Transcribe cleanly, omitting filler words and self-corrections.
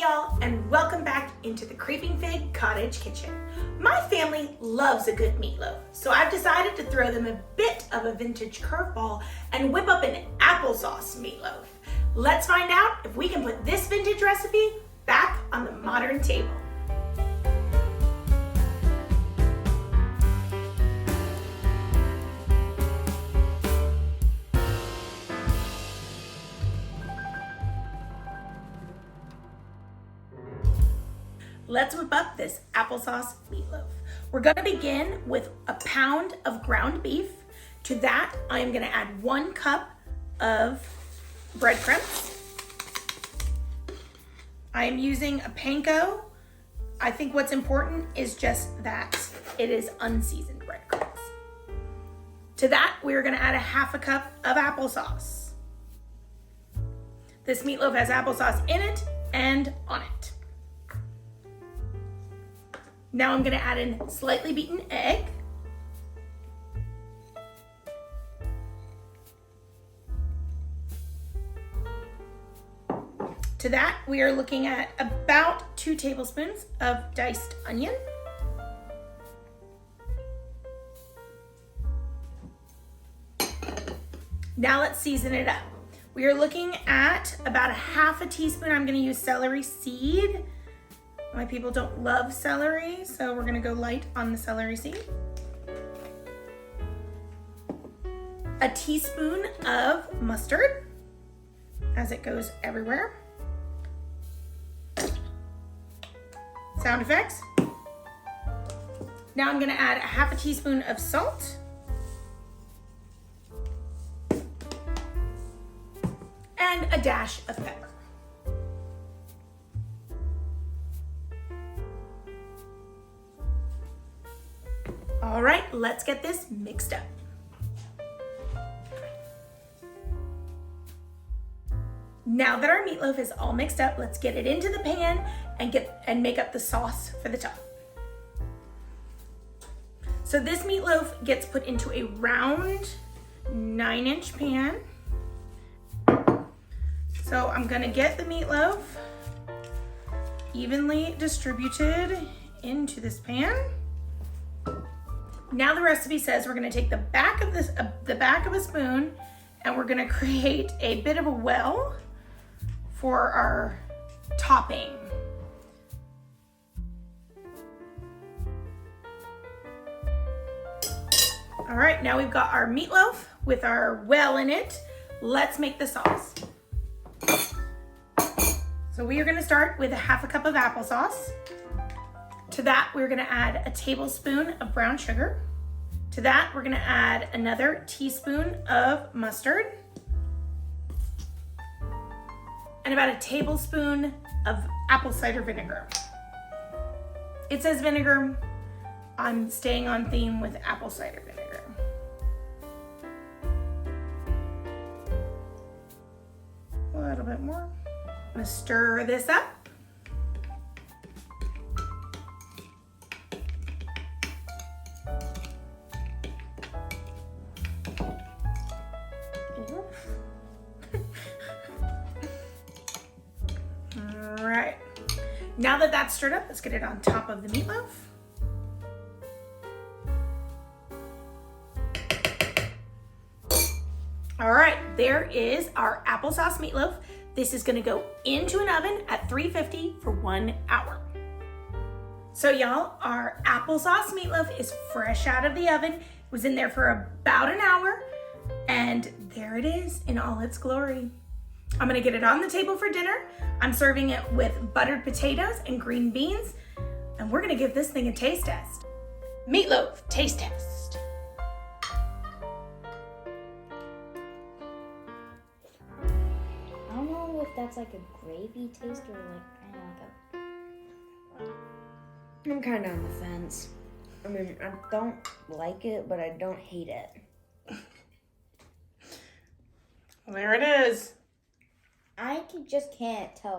y'all, and welcome back into the Creeping Fig Cottage Kitchen. My family loves a good meatloaf, so I've decided to throw them a bit of a vintage curveball and whip up an applesauce meatloaf. Let's find out if we can put this vintage recipe back on the modern table. Let's whip up this applesauce meatloaf. We're gonna begin with a pound of ground beef. To that, I'm gonna add 1 cup of breadcrumbs. I am using a panko. I think what's important is just that it is unseasoned breadcrumbs. To that, we're gonna add a 1/2 cup of applesauce. This meatloaf has applesauce in it and on it. Now I'm gonna add in slightly beaten egg. To that, we are looking at about 2 tablespoons of diced onion. Now let's season it up. We are looking at about 1/2 teaspoon. I'm gonna use celery seed. My people don't love celery, so we're gonna go light on the celery seed. A teaspoon of mustard, as it goes everywhere. Sound effects. Now I'm gonna add 1/2 teaspoon of salt. And a dash of pepper. All right, let's get this mixed up. Now that our meatloaf is all mixed up, let's get it into the pan and make up the sauce for the top. So this meatloaf gets put into a round 9-inch pan. So I'm gonna get the meatloaf evenly distributed into this pan. Now the recipe says we're gonna take the back of a spoon and we're gonna create a bit of a well for our topping. All right, now we've got our meatloaf with our well in it. Let's make the sauce. So we are gonna start with 1/2 cup of applesauce. To that, we're gonna add a tablespoon of brown sugar. To that, we're gonna add another teaspoon of mustard. And about a tablespoon of apple cider vinegar. It says vinegar. I'm staying on theme with apple cider vinegar. A little bit more. I'm gonna stir this up. All right, now that that's stirred up, let's get it on top of the meatloaf. All right, there is our applesauce meatloaf. This is gonna go into an oven at 350 for 1 hour. So y'all, our applesauce meatloaf is fresh out of the oven. It was in there for about an hour, and there it is in all its glory. I'm gonna get it on the table for dinner. I'm serving it with buttered potatoes and green beans, and we're gonna give this thing a taste test. Meatloaf taste test. I don't know if that's like a gravy taste or like kind of like a... I'm kind of on the fence. I mean, I don't like it, but I don't hate it. There it is. Just can't tell